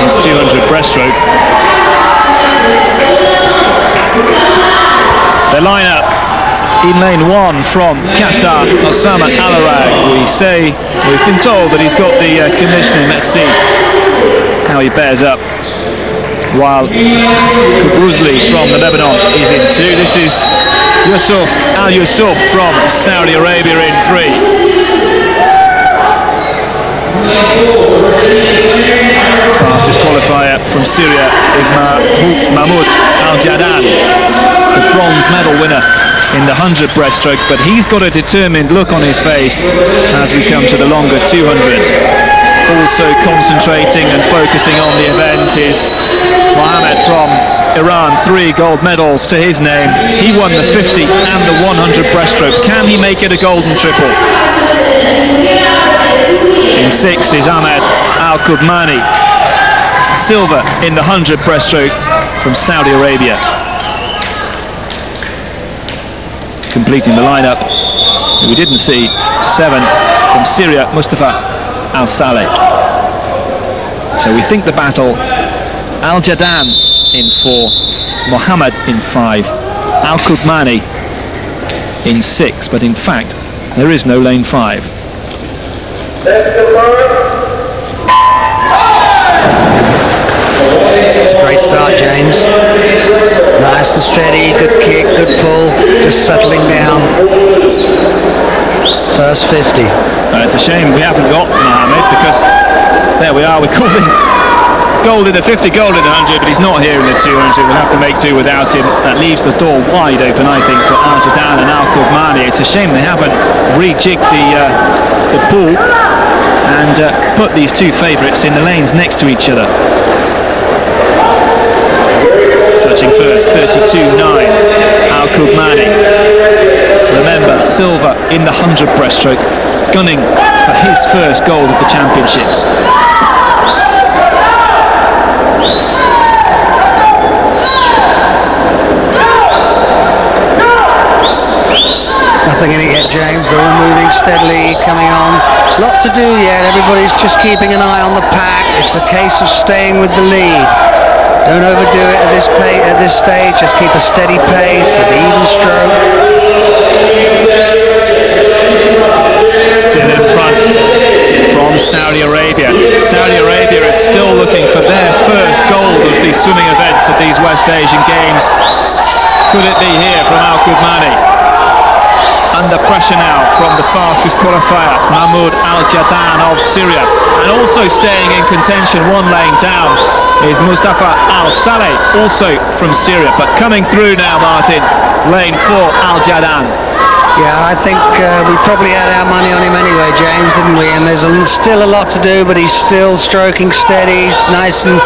men's 200 breaststroke. The lineup in lane 1 from Qatar, Osama Al-Arag. We've been told that he's got the conditioning. Let's see how he bears up. While Kubruzli from Lebanon is in 2. This is Yusuf Al-Yusuf from Saudi Arabia in 3. Fastest qualifier from Syria is Mahmoud Al-Jadan, the bronze medal winner in the 100 breaststroke, but he's got a determined look on his face as we come to the longer 200. Also concentrating and focusing on the event is Mohammed from Iran. 3 gold medals to his name. He won the 50 and the 100 breaststroke. Can he make it a golden triple? In 6 is Ahmed Al-Kudmani. Silver in the 100 breaststroke from Saudi Arabia. Completing the lineup, we didn't see 7 from Syria, Moustafa alsaleh. So we think the battle, Al-Jadan in 4, Mohammed in 5, Al-Kudmani in 6, but in fact there is no lane 5. It's a great start, James. Nice and steady, good kick, good pull, just settling down. First 50. It's a shame we haven't got Mohammed, because there we are, we're calling gold in the 50, gold in the 100, but he's not here in the 200. We'll have to make do without him. That leaves the door wide open, I think, for Al-Jadan and Al-Kudmani. It's a shame they haven't rejigged the pool and put these 2 favourites in the lanes next to each other. Touching first, 32.9, Al-Kudmani. Remember, silver in the 100 breaststroke, gunning for his first gold of the championships. Nothing in it yet, James. They're all moving steadily, coming on. Lots to do yet. Everybody's just keeping an eye on the pack. It's a case of staying with the lead. Don't overdo it at this stage. Just keep a steady pace, an even stroke. Still in front from Saudi Arabia. Saudi Arabia is still looking for their first gold of these swimming events at these West Asian Games. Could it be here from Al-Kudmani? Under pressure now from the fastest qualifier, Mahmoud Al-Jadan of Syria. And also staying in contention 1 lane down is Moustafa alsaleh, also from Syria. But coming through now, Martin, lane 4, Al-Jadan. Yeah, I think we probably had our money on him anyway, James, didn't we? And there's still a lot to do, but he's still stroking steady. He's nice and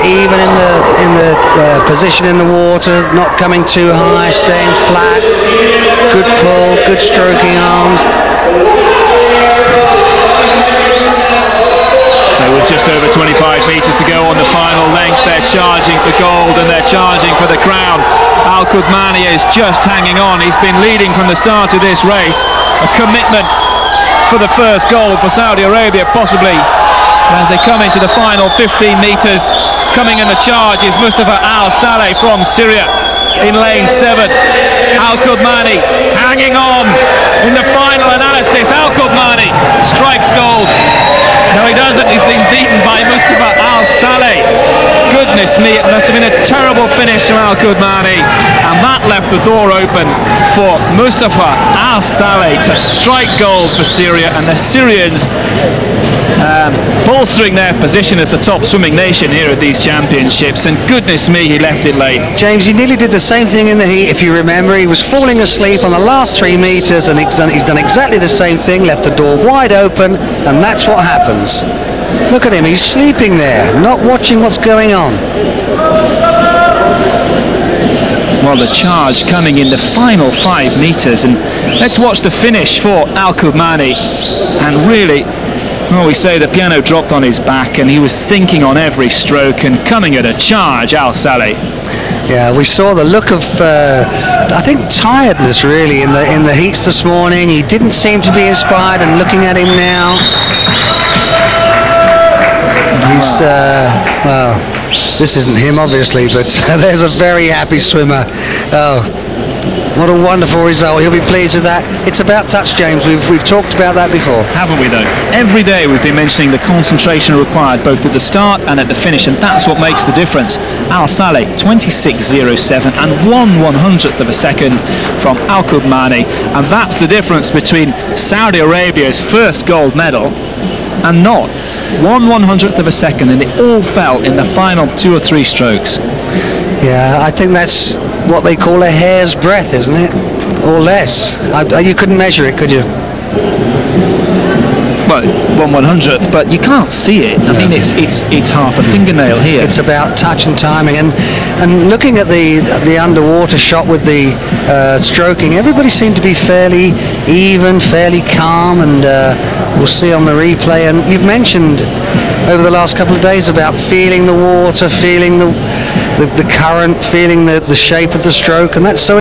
even in the position in the water, not coming too high, staying flat. Good pull, good stroking arms. So with just over 25 metres to go on the final length, they're charging for gold and they're charging for the crown. Al-Kudmani is just hanging on. He's been leading from the start of this race. A commitment for the first gold for Saudi Arabia, possibly. As they come into the final 15 metres, coming in the charge is Moustafa alsaleh from Syria in lane 7. Al-Kudmani hanging on in the final analysis. Al-Kudmani strikes gold. No, he doesn't. He's been beaten by Moustafa alsaleh. Goodness me, it must have been a terrible finish from Al-Kudmani, and that left the door open for Moustafa alsaleh to strike gold for Syria, and the Syrians bolstering their position as the top swimming nation here at these championships. And goodness me, he left it late. James, he nearly did the same thing in the heat. If you remember, he was falling asleep on the last 3 metres, and he's done exactly the same thing, left the door wide open, and that's what happens. Look at him, he's sleeping there, not watching what's going on. Well, the charge coming in the final 5 metres, and let's watch the finish for Al-Kudmani. And really, well, we say the piano dropped on his back and he was sinking on every stroke, and coming at a charge, alsaleh. Yeah, we saw the look of, I think, tiredness really in the heats this morning. He didn't seem to be inspired, and looking at him now, He's, well, this isn't him obviously, but there's a very happy swimmer. Oh, what a wonderful result. He'll be pleased with that. It's about touch, James. We've talked about that before. Haven't we though? Every day we've been mentioning the concentration required both at the start and at the finish, and that's what makes the difference. Alsaleh 26.07 and 1/100th of a second from Kudmani, and that's the difference between Saudi Arabia's first gold medal and not. 1/100th of a second, and it all fell in the final 2 or 3 strokes. Yeah, I think that's what they call a hair's breadth, isn't it? Or less. You couldn't measure it, could you? Well, 1/100th, but you can't see it. I mean, it's half a fingernail here. It's about touch and timing, and looking at the underwater shot with the stroking, everybody seemed to be fairly even, fairly calm, and we'll see on the replay. And you've mentioned over the last couple of days about feeling the water, feeling the current, feeling the shape of the stroke, and that's so